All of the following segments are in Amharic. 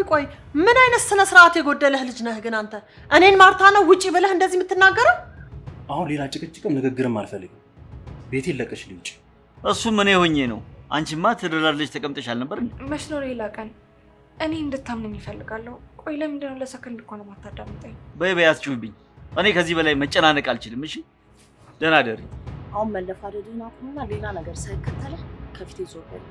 ቆይ ምን አይነት ስነ ስርዓት የጎደለህ ልጅ ነህ ግን አንተ? እኔን ማርታ ነው ውጪ ብለህ እንደዚህ የምትናገረው? አሁን ሌላ ጭቅጭቅም ንግግርም አልፈልግም። ቤቴን ለቀሽ ልውጪ። እሱ ምን ሆኜ ነው? አንቺማ ተደላልሽ ተቀምጠሻል ነበር እንዴ? መች ነው ሌላ ቀን እኔ እንድታምነኝ ይፈልጋለሁ። ቆይ ለምንድን ነው ለሰከንድ እንኳን ማታዳምጠኝ? በይ አትጩህብኝ። እኔ ከዚህ በላይ መጨናነቅ አልችልም። እሺ ደህና ደሪ። አሁን መለፋደድህን አቁምና ሌላ ነገር ሳይከተልህ ከፊቴ ዞር በል።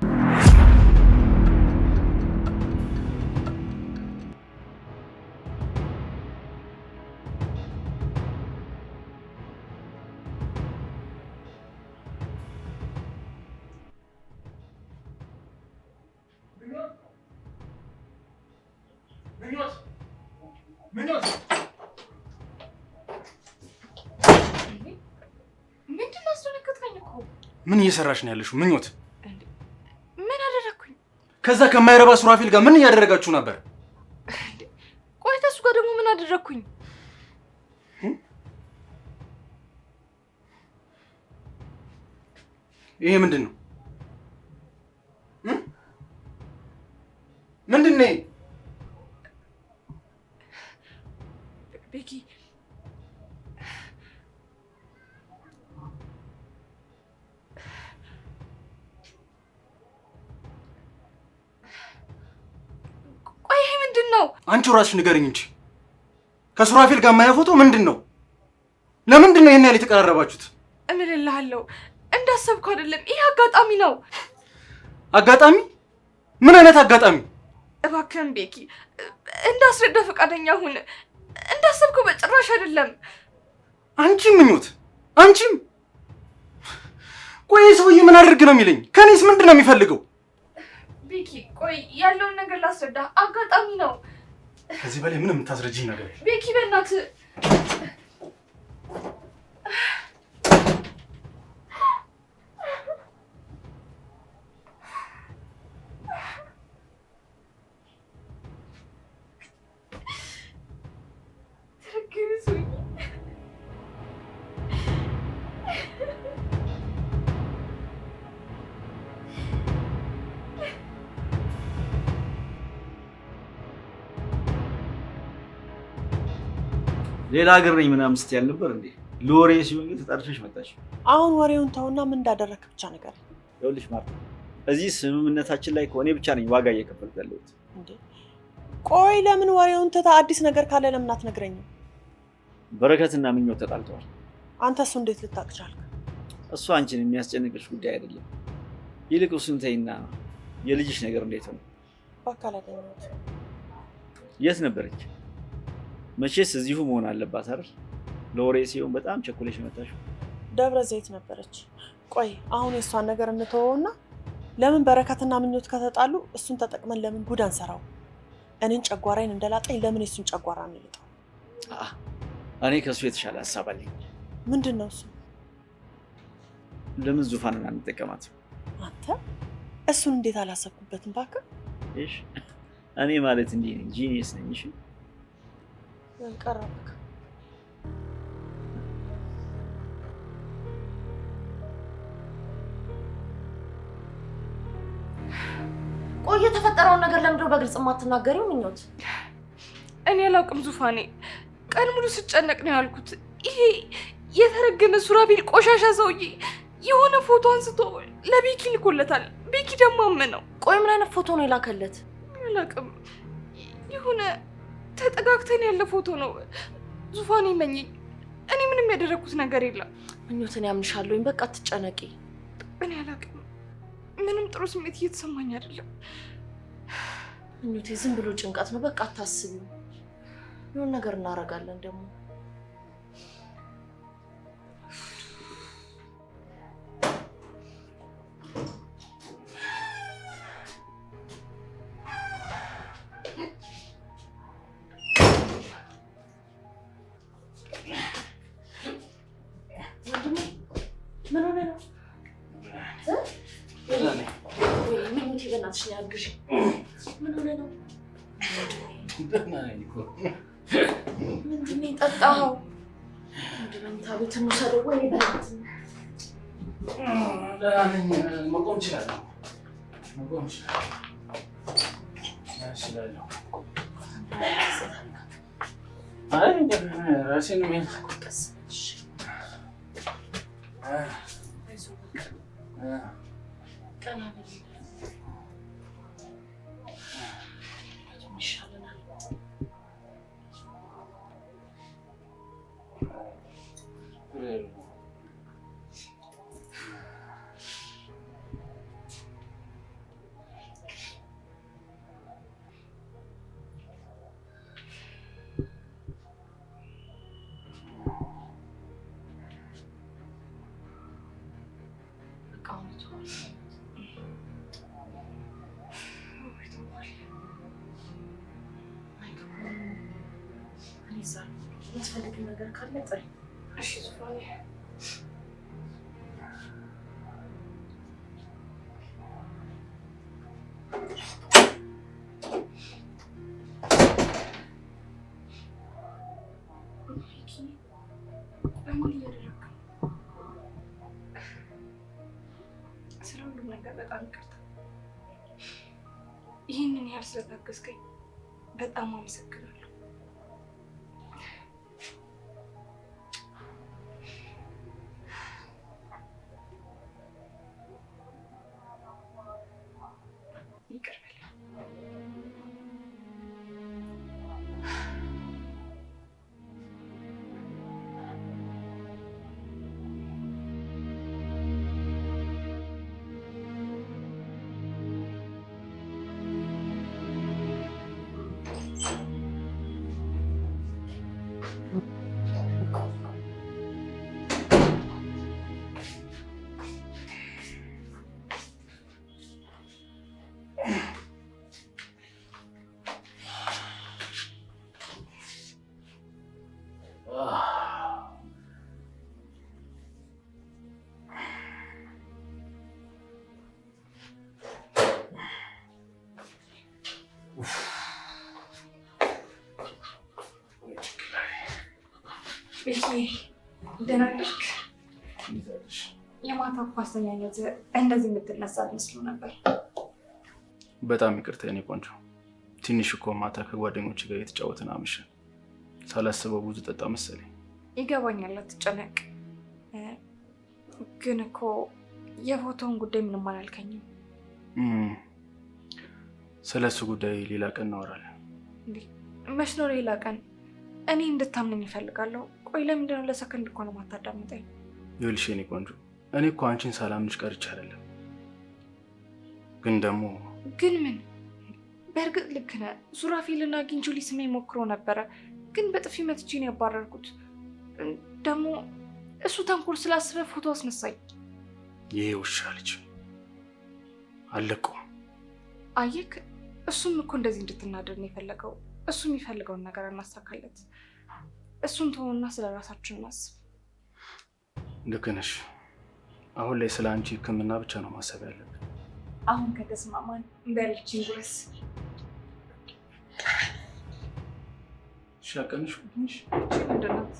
ምን እየሰራሽ ነው ያለሽው? ምኞት ምን አደረኩኝ? ከዛ ከማይረባ ሱራፊል ጋር ምን እያደረጋችሁ ነበር? ቆይ ተሱ ጋር ደግሞ ምን አደረኩኝ? ይሄ ምንድን ነው? ምንድን ነው? ቤኪ አንቺ ራስሽ ንገሪኝ እንጂ ከሱራፊል ጋር ማያ ፎቶ ምንድን ነው? ለምንድን ነው ይሄን ያህል የተቀራረባችሁት? እምልልሃለሁ እንዳሰብኩ አይደለም። ይሄ አጋጣሚ ነው። አጋጣሚ? ምን አይነት አጋጣሚ? እባክህን ቤኪ እንዳስረዳ ፈቃደኛ ሁን። እንዳሰብኩ በጭራሽ አይደለም። አንቺም ምኞት፣ አንቺም ቆይ ሰውዬ ምን አድርግ ነው የሚለኝ? ከኔስ ምንድን ነው የሚፈልገው? ቤኪ ቆይ ያለውን ነገር ላስረዳ። አጋጣሚ ነው። ከዚህ በላይ ምንም የምታስረጂኝ ነገር የለም። ቤኪ በእናትህ ሌላ ሀገር ነኝ ምናምን ስትይ አልነበር እንዴ? ለወሬ ሲሆን ግን ተጣርፈሽ መጣሽ። አሁን ወሬውን ተውና ምን እንዳደረክ ብቻ ነገር። ይኸውልሽ ማርታ፣ እዚህ ስምምነታችን ላይ ከሆነ ብቻ ነኝ ዋጋ እየከፈልኩ ያለሁት። እንዴ ቆይ ለምን ወሬውን ትታ አዲስ ነገር ካለ ለምን አትነግረኝም? በረከትና ምኞት ተጣልተዋል። አንተ እሱ እንዴት ልታውቅ ቻልክ? እሱ አንቺን የሚያስጨንቅሽ ጉዳይ አይደለም። ይልቅ እሱን ተይና የልጅሽ ነገር እንዴት ነው? በአካል አገኘሁት። የት ነበረች? መቼስ እዚሁ መሆን አለባት አይደል? ለወሬ ሲሆን በጣም ቸኩለሽ መጣሽው። ደብረ ዘይት ነበረች። ቆይ አሁን የእሷን ነገር እንተወውና ለምን በረከትና ምኞት ከተጣሉ እሱን ተጠቅመን ለምን ጉድ አንሰራው? እኔን ጨጓራዬን እንደላጠኝ ለምን የሱን ጨጓራ አንልጠው? እኔ ከሱ የተሻለ ሀሳብ አለኝ። ምንድነው እሱ? ለምን ዙፋንን አንጠቀማት? አንተ እሱን እንዴት አላሰብኩበትም እባክህ? እሺ እኔ ማለት እንዲህ ነኝ፣ ጂኒየስ ነኝ። እሺ ያንቀረብክ ቆይ የተፈጠረውን ነገር ለምንድነው በግልጽ የማትናገሪው ምኞት? እኔ አላውቅም ዙፋኔ፣ ቀን ሙሉ ስጨነቅ ነው ያልኩት። ይሄ የተረገመ ሱራፊል ቆሻሻ ሰውዬ የሆነ ፎቶ አንስቶ ለቤኪ ልኮለታል። ቤኪ ደግሞ አመነው። ቆይ ምን አይነት ፎቶ ነው የላከለት? አላውቅም፣ የሆነ ተጠጋግተን ያለ ፎቶ ነው። ዙፋኔ መኝኝ፣ እኔ ምንም ያደረኩት ነገር የለም። ምኞትን ያምንሻለሁኝ፣ በቃ አትጨነቂ። እኔ አላውቅም፣ ምንም ጥሩ ስሜት እየተሰማኝ አይደለም። ምኞቴ ዝም ብሎ ጭንቀት ነው፣ በቃ አታስቢው። የሆነ ነገር እናደርጋለን ደግሞ። ምን ሆነ ነው? ምኞቴ በእናትሽ ነው ያግሽ። ምን ሆነ ነው? ምንድን ነው የጠጣኸው? ወደ መኝታ ቤት እንውሰደው ወይ? መቆም እችላለሁ። እችላለሁ። አይ ራሴን ምን የምትፈልጊው ነገር ካለ ጥሪ። እሺ ዙፋኔ። ምን እያደረግህ ነው? ስለ ሁሉም ነገር በጣም ይቅርታ። ይህንን ያህል ስለታገዝከኝ በጣም አመሰግናለሁ። ቤኪ ደህና ነሽ? የማታ ኳስ ተኛኘት እንደዚህ የምትነሳ መስሎ ነበር። በጣም ይቅርታ የኔ ቆንጆ። ትንሽ እኮ ማታ ከጓደኞች ጋር የተጫወትን አምሽን ሳላስበው ብዙ ጠጣ መሰለኝ። ይገባኛል፣ አትጨነቅ። ግን እኮ የፎቶውን ጉዳይ ምንም አላልከኝም። ስለ እሱ ጉዳይ ሌላ ቀን እናወራለን። መች ነው ሌላ ቀን? እኔ እንድታምነኝ እፈልጋለሁ። ቆይ ለምንድነው ለሰከንድ እኮ ነው የማታዳምጠኝ? ይኸውልሽ የኔ ቆንጆ፣ እኔ እኮ አንቺን ሳላምንሽ ቀርቼ አይደለም። ግን ደግሞ ግን ምን? በእርግጥ ልክ ነህ። ሱራፌልና አግኝቼው ሊስመኝ ሞክሮ ነበረ፣ ግን በጥፊ መትቼ ነው ያባረርኩት። ደግሞ እሱ ተንኮል ስላስበ ፎቶ አስነሳኝ። ይሄ ውሻ ልጅ አለቀውም። አየክ፣ እሱም እኮ እንደዚህ እንድትናደድ ነው የፈለገው። እሱ የሚፈልገውን ነገር እናሳካለት። እሱን ተወውና ስለ ራሳችን እናስብ። ልክ ነሽ። አሁን ላይ ስለ አንቺ ሕክምና ብቻ ነው ማሰብ ያለብን። አሁን ከተስማማን በልችን ድረስ ሻቀንሽ ትንሽ ምንድናት?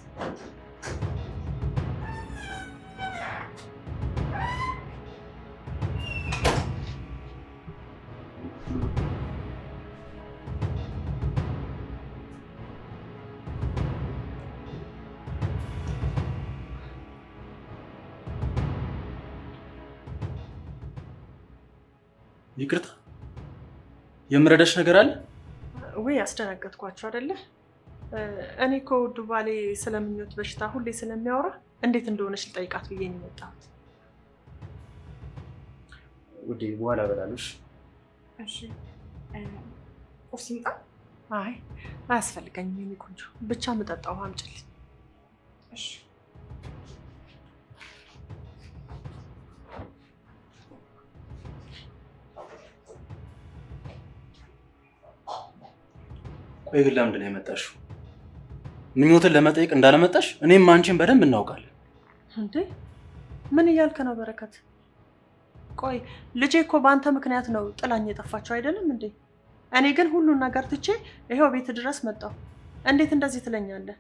ይቅርታ፣ የምረዳሽ ነገር አለ? ወይ ያስደነገጥኳቸው አይደለ? እኔ እኮ ውዱ ባሌ ስለምኞት በሽታ ሁሌ ስለሚያወራ እንዴት እንደሆነች ልጠይቃት ብዬ ነው የመጣሁት። ውዴ በኋላ በላለሽ። እሺ፣ ቁርስ ይምጣ? አይ አያስፈልገኝም የኔ ቆንጆ፣ ብቻ የምጠጣው ውሃ አምጪልኝ። እሺ። ቆይ ግን ለምንድን ነው የመጣሽው? ምኞትን ለመጠየቅ እንዳለመጣሽ እኔም አንቺን በደንብ እናውቃለን። እንዴ ምን እያልክ ነው በረከት? ቆይ ልጄ እኮ በአንተ ምክንያት ነው ጥላኝ የጠፋቸው አይደለም እንዴ? እኔ ግን ሁሉን ነገር ትቼ ይሄው ቤት ድረስ መጣሁ። እንዴት እንደዚህ ትለኛለህ?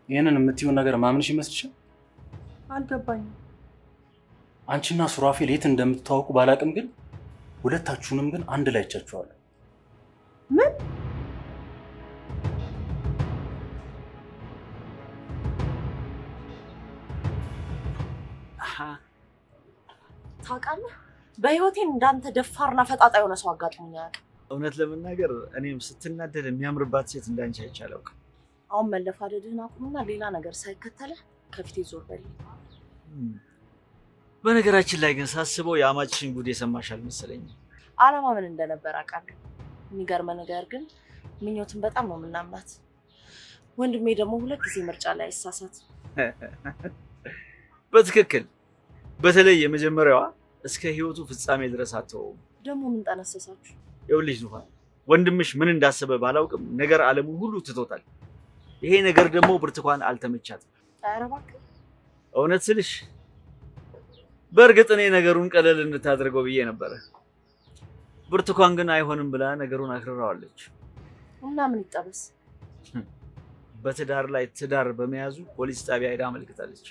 ይህንን የምትይውን ነገር ማምንሽ ይመስልሻል? አልገባኝም። አንቺና ሱራፌል የት እንደምትተዋወቁ ባላቅም ግን ሁለታችሁንም ግን አንድ ላይ አይቻችኋለሁ። ምን ታውቃለህ? በህይወቴ እንዳንተ ደፋርና ፈጣጣ የሆነ ሰው አጋጥሞኝ አያውቅም። እውነት ለመናገር እኔም ስትናደድ የሚያምርባት ሴት እንዳንቺ አይቼ አላውቅም። አሁን መለፋደድህን አቁምና ሌላ ነገር ሳይከተልህ ከፊቴ ዞር በል። በነገራችን ላይ ግን ሳስበው የአማችሽን ጉድ የሰማሽ አልመሰለኝም። አላማ ምን እንደነበር አውቃለሁ። የሚገርመ ነገር ግን ምኞትን በጣም ነው የምናምናት። ወንድሜ ደግሞ 2 ጊዜ ምርጫ ላይ አይሳሳት። በትክክል በተለይ የመጀመሪያዋ እስከ ህይወቱ ፍጻሜ ድረስ አትተውም። ደግሞ ምን ጠነሰሳችሁ? ይኸውልሽ ዙፋን፣ ወንድምሽ ምን እንዳሰበ ባላውቅም ነገር ዓለሙን ሁሉ ትቶታል። ይሄ ነገር ደግሞ ብርቱካን አልተመቻትም። ኧረ እባክህ እውነት ስልሽ በእርግጥ እኔ ነገሩን ቀለል እንድታደርገው ብዬ ነበረ። ብርቱካን ግን አይሆንም ብላ ነገሩን አክርራዋለች። እና ምን ይጠበስ? በትዳር ላይ ትዳር በመያዙ ፖሊስ ጣቢያ ሄዳ አመልክታለች።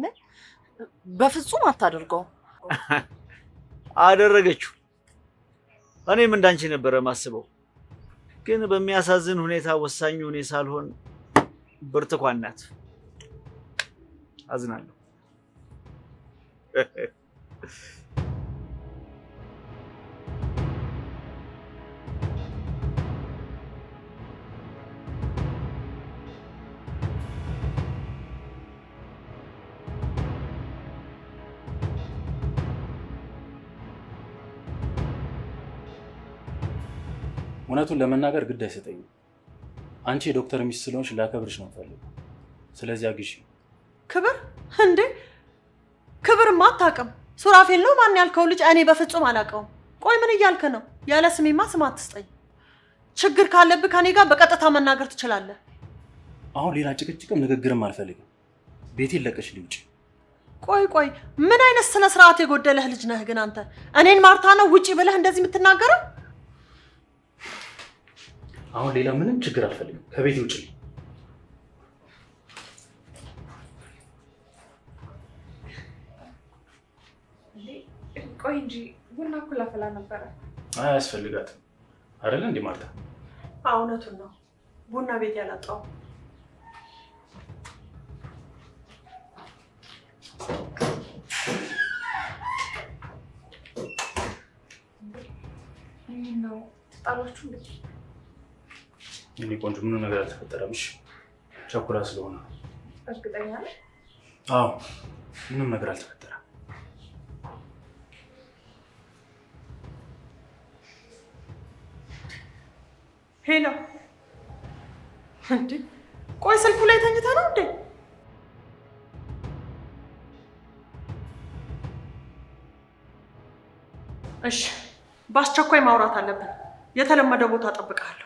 ምን? በፍጹም አታደርገው። አደረገችው። እኔም እንዳንቺ ነበረ ማስበው፣ ግን በሚያሳዝን ሁኔታ ወሳኙ እኔ ሳልሆን ብርቱካን ናት። አዝናለሁ። እውነቱን ለመናገር ግድ አይሰጠኝም። አንቺ የዶክተር ሚስት ስለሆንሽ ላከብርሽ ነው የምፈልገው። ስለዚህ አግዢ። ክብር እንዴ? ክብርማ አታውቅም። ሱራፌል ነው ማን ያልከው ልጅ እኔ በፍጹም አላውቀውም። ቆይ ምን እያልክ ነው? ያለ ስሜማ ስም አትስጠኝ። ችግር ካለብህ ከኔ ጋር በቀጥታ መናገር ትችላለህ። አሁን ሌላ ጭቅጭቅም ንግግርም አልፈልግም። ቤቴን ለቀሽልኝ ውጪ። ቆይ ምን አይነት ስነ ስርዓት የጎደለህ ልጅ ነህ ግን አንተ? እኔን ማርታ ነው ውጪ ብለህ እንደዚህ የምትናገረው? አሁን ሌላ ምንም ችግር አልፈልግም። ከቤቴ ውጪ። ቆይ እንጂ ቡና እኮ ላፈላ ነበረ። አያስፈልጋትም አይደለ እንዴ ማርታ? እውነቱን ነው። ቡና ቤት ያላጣው ነው። ተጣላችሁ እንዴ? እኔ ቆንጆ ምንም ነገር አልተፈጠረም። እሺ ቸኩላ ስለሆነ። እርግጠኛ ነህ? አዎ ምንም ነገር አልተፈጠረም። ሄሎ እንዴ? ቆይ ስልኩ ላይ ተኝታ ነው እንዴ? እሺ በአስቸኳይ ማውራት አለብን። የተለመደ ቦታ እጠብቅሃለሁ።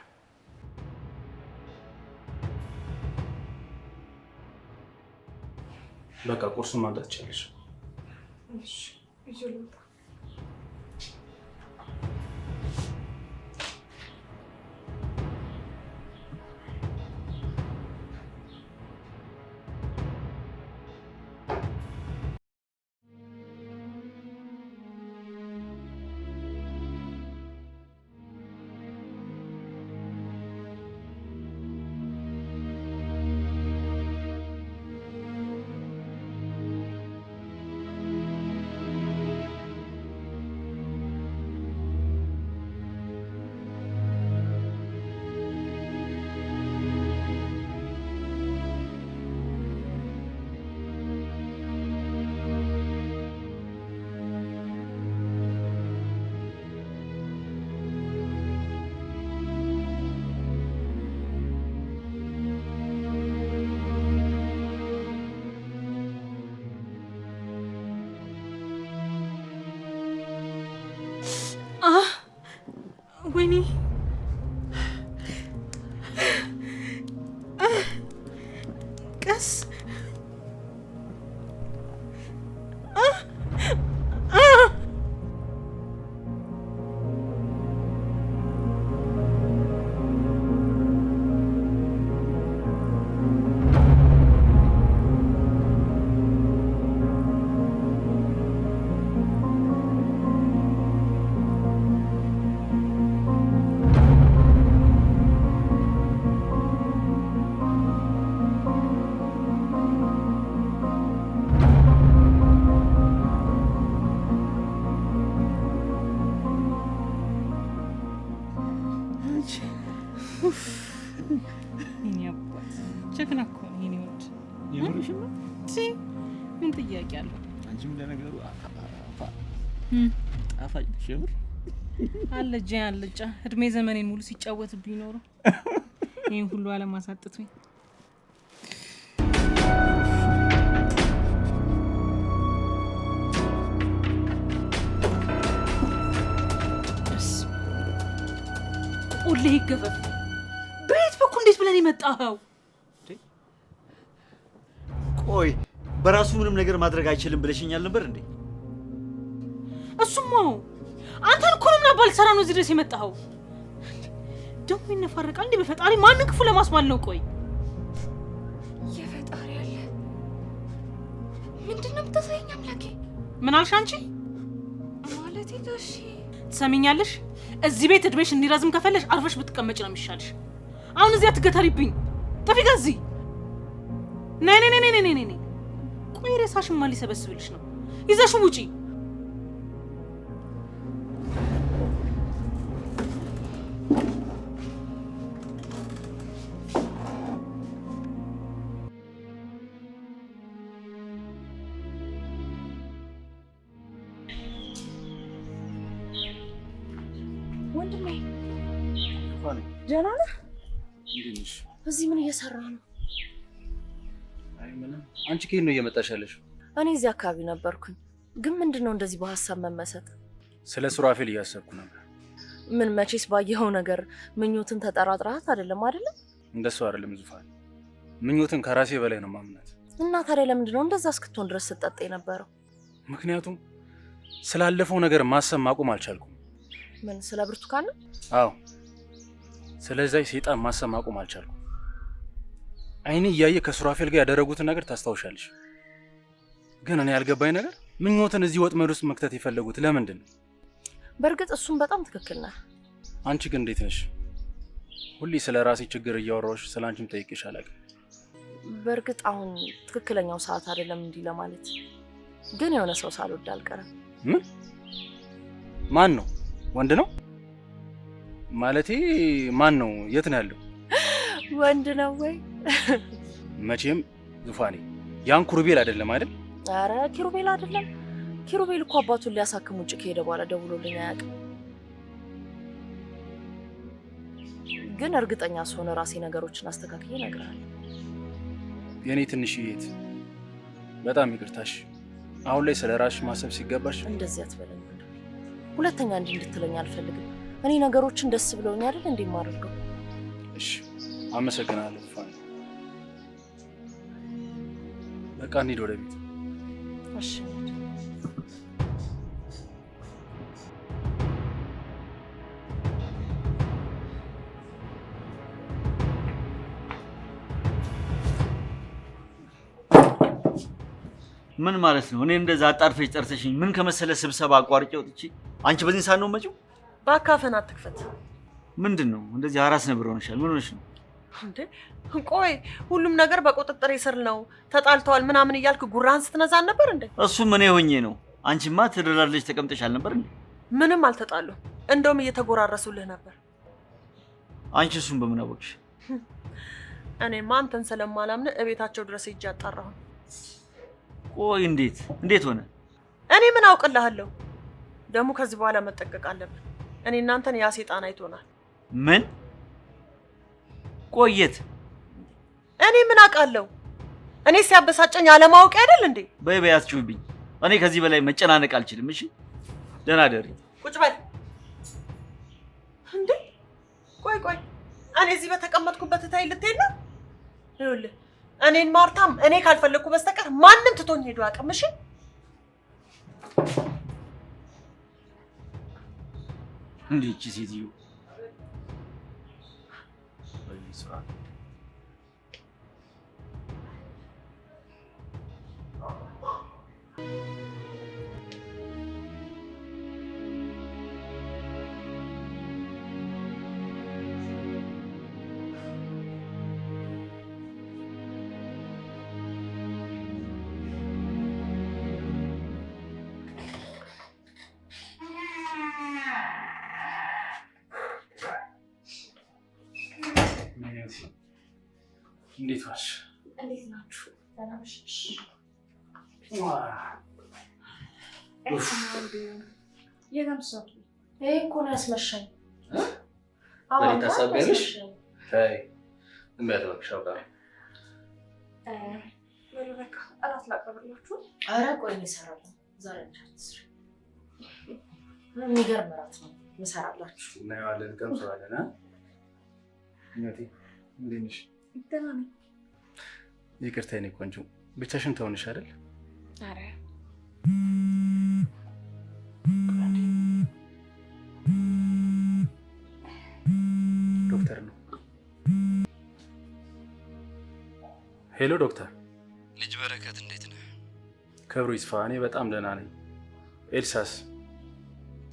በቃ ቁርሱን ማምጣት ትችላለሽ። እሺ ይዤ ልውጣ። አንቺ እኔ አባት ጀግና እኮ ነው የኔ ወድ። የምርሽን ነው? ምን ጥያቄ አለው? አንቺም ለነገሩ ጣፋጭ ነሽ የምር። አለጃ አለጫ እድሜ ዘመኔን ሙሉ ሲጫወትብኝ ኖሮ ይሄን ሁሉ አለማሳጥቶኝ። ሁሌ ይገፈፍ። በየት በኩል እንዴት ብለን የመጣኸው? ቆይ በራሱ ምንም ነገር ማድረግ አይችልም ብለሽኛል ነበር እንዴ? እሱማ አንተን እኮ ነው ምን አባል ሰራ ነው እዚህ ድረስ የመጣኸው? ደግሞ ይነፋረቃል እንዴ? በፈጣሪ ማንን ክፉ ለማስባል ነው? ቆይ የፈጣሪ አለ ምንድነው የምታሳየኝ አምላኬ? ምን አልሽ አንቺ? ማለቴ ጋሺ ትሰሚኛለሽ? እዚህ ቤት እድሜሽ እንዲረዝም ከፈለሽ አርፈሽ ብትቀመጭ ነው የሚሻልሽ። አሁን እዚህ አትገተሪብኝ። ጠፊ ከዚህ ነይ ነይ ነይ ነይ ነይ። ቆይ ሬሳሽን ማን ሊሰበስብልሽ ነው? ይዘሽው ውጪ። ወንድሜ ደህና ነህ? እንዴት ነሽ? እዚህ ምን እየሰራ ነው? አይ ምንም። አንቺ ከየት ነው እየመጣሽ ያለሽው? እኔ እዚህ አካባቢ ነበርኩኝ። ግን ምንድነው እንደዚህ በሐሳብ መመሰጥ? ስለ ሱራፌል እያሰብኩ ነበር። ምን መቼስ ባየኸው ነገር ምኞትን ተጠራጥራት አይደለም አይደለ? እንደሱ አይደለም ዙፋን። ምኞትን ከራሴ በላይ ነው ማምናት። እና ታዲያ ለምንድነው እንደዛ እስክትሆን ድረስ ስትጠጣ የነበረው? ምክንያቱም ስላለፈው ነገር ማሰብ ማቆም አልቻልኩም። ምን ስለ ብርቱካን ነው? አዎ ስለዚህ ሰይጣን ማሰብ ማቆም አልቻልኩም። አይኔ እያየ ከሱራፌል ጋር ያደረጉትን ነገር ታስታውሻለሽ። ግን እኔ ያልገባኝ ነገር ምኞትን እዚህ ወጥመድ ውስጥ መክተት የፈለጉት ለምንድን ነው? በእርግጥ እሱም በጣም ትክክል ነህ። አንቺ ግን እንዴት ነሽ? ሁሌ ስለ ራሴ ችግር እያወራሁሽ ስለ አንቺም ጠይቄሽ አላውቅም። በእርግጥ አሁን ትክክለኛው ሰዓት አይደለም እንዲህ ለማለት። ግን የሆነ ሰው ሳልወድ አልቀረም። ምን? ማን ነው? ወንድ ነው? ማለቴ ማን ነው? የት ነው ያለው? ወንድ ነው ወይ? መቼም ዙፋኔ ያን ኩሩቤል አይደለም አይደል? አረ ኪሩቤል አይደለም። ኪሩቤል እኮ አባቱን ሊያሳክም ውጭ ከሄደ በኋላ ደውሎልኝ አያውቅም። ግን እርግጠኛ ስሆን ራሴ ነገሮችን አስተካክዬ እነግርሃለሁ። የኔ ትንሽ እህት በጣም ይቅርታሽ። አሁን ላይ ስለ ራስሽ ማሰብ ሲገባሽ እንደዚህ አትበለኝ። ሁለተኛ እንዲህ እንድትለኝ አልፈልግም። እኔ ነገሮችን ደስ ብለውኝ አይደል እንዴ የማደርገው። እሺ አመሰግናለሁ ዙፋኔ። በቃ እንሂድ ወደ ቤት። እሺ ምን ማለት ነው? እኔ እንደዛ አጣርፈሽ ጠርተሽኝ ምን ከመሰለ ስብሰባ አቋርጬ ወጥቼ አንቺ በዚህ ሰዓት ነው መጪው? ባካፈን አትክፈት። ምንድነው እንደዚህ አራስ ነብር ሆነሻል? ምን ሆነሽ ነው እንዴ? ቆይ ሁሉም ነገር በቁጥጥር ስር ነው፣ ተጣልተዋል ምናምን እያልክ ጉራህን ስትነዛን ነበር እንዴ? እሱም እኔ ሆኜ ነው። አንቺማ ተደራርለሽ ተቀምጠሻል ነበር እንዴ? ምንም አልተጣሉም። እንደውም እየተጎራረሱልህ ነበር። አንቺ እሱን በምን አወቅሽ? እኔማ አንተን ስለማላምን እቤታቸው ድረስ ሂጅ አጣራሁ። ቆይ እንዴት ሆነ? እኔ ምን አውቅልሃለሁ? ደግሞ ከዚህ በኋላ መጠቀቅ አለብን። እኔ እናንተን ያ ሰይጣን አይቶናል። ምን? ቆየት እኔ ምን አውቃለሁ? እኔ ሲያበሳጨኝ አለማወቅ አይደል እንዴ? በይ አትጩህብኝ። እኔ ከዚህ በላይ መጨናነቅ አልችልም። እሺ ደህና ደሪ። ቁጭ በል እንዴ። ቆይ እኔ እዚህ በተቀመጥኩበት ታይ ልትሄድ ነው? ይኸውልህ እኔን ማርታም እኔ ካልፈለኩ በስተቀር ማንንም ትቶኝ ሄዶ አያውቅም። እሺ እንዴት ሴትዮ እንዴት ዋልሽ? እንዴት ናችሁ? ደህና ነሽ? የታምሳቱ ይሄ እኮ ነው ያስመሻኝ። በሌላ ታሳቢያለሽ? አይ እንበያት እባክሽ አውቃ። በቃ እራት ላቅርብላችሁ። ኧረ ቆይ እኔ እሰራለሁ። ዛሬ እንዳትስሪ። የሚገርም እራት ነው የምሰራላችሁ። እናየዋለን፣ እንቀምሰዋለን። እናቴ እንዴት ነሽ? ደህና ነኝ። ይቅርታ የኔ ቆንጆ፣ ብቻሽን ተሆንሽ አይደል? ኧረ ዶክተር ነው። ሄሎ ዶክተር። ልጅ በረከት እንዴት ነህ? ክብሩ ይስፋ፣ እኔ በጣም ደህና ነኝ። ኤልሳስ?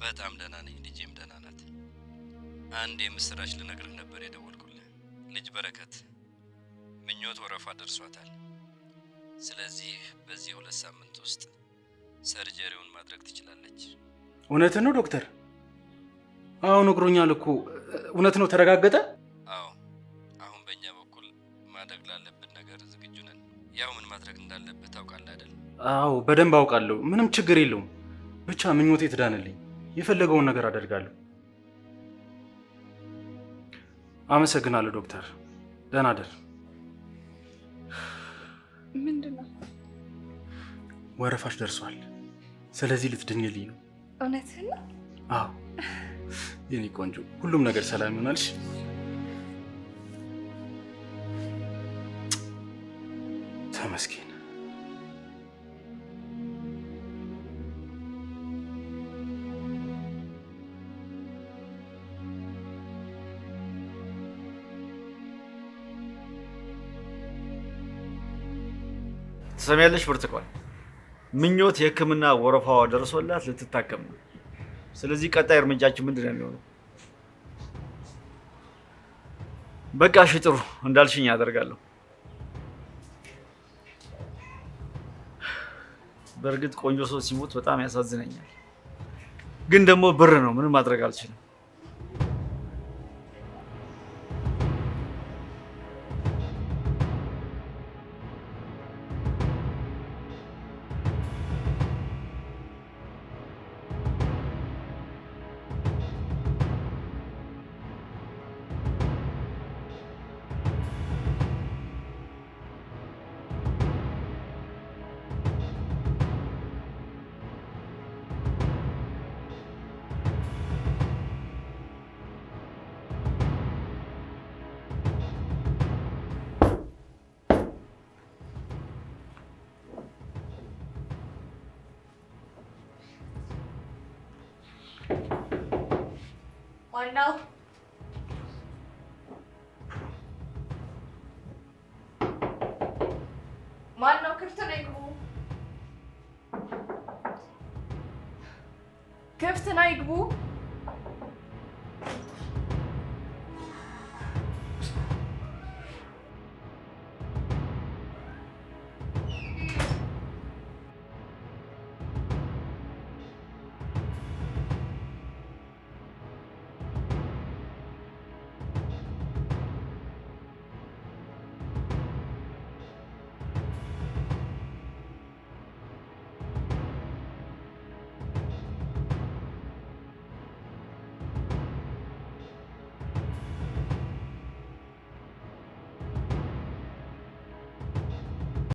በጣም ደህና ነኝ። ልጄም ደህና ናት። አንድ የምስራች ልነግርህ ነበር የደወልኩልህ። ልጅ በረከት ምኞት ወረፋ ደርሷታል። ስለዚህ በዚህ 2 ሳምንት ውስጥ ሰርጀሪውን ማድረግ ትችላለች። እውነትን ነው ዶክተር? አዎ ነግሮኛል እኮ። እውነት ነው? ተረጋገጠ? አዎ፣ አሁን በእኛ በኩል ማድረግ ላለብን ነገር ዝግጁ ነን። ያው ምን ማድረግ እንዳለብህ ታውቃለህ አይደል? አዎ በደንብ አውቃለሁ። ምንም ችግር የለውም። ብቻ ምኞቴ ትዳንልኝ። የፈለገውን ነገር አደርጋለሁ። አመሰግናለሁ ዶክተር። ደህና ደር። ምንድን ነው? ወረፋሽ ደርሷል። ስለዚህ ልትድኝልኝ ነው። እውነትህን ነው? አዎ የኔ ቆንጆ፣ ሁሉም ነገር ሰላም ይሆናልሽ። ተመስገን። ትሰሚያለሽ ብርቱካን፣ ምኞት የሕክምና ወረፋዋ ደርሶላት ልትታከም ነው። ስለዚህ ቀጣይ እርምጃችን ምንድን ነው የሚሆነው? በቃ እሺ ጥሩ፣ እንዳልሽኝ አደርጋለሁ። በእርግጥ ቆንጆ ሰው ሲሞት በጣም ያሳዝነኛል፣ ግን ደግሞ ብር ነው፣ ምንም ማድረግ አልችልም። ዋናው ማነው? ክፍት ነው፣ ይግቡ። ክፍት ነው፣ ይግቡ።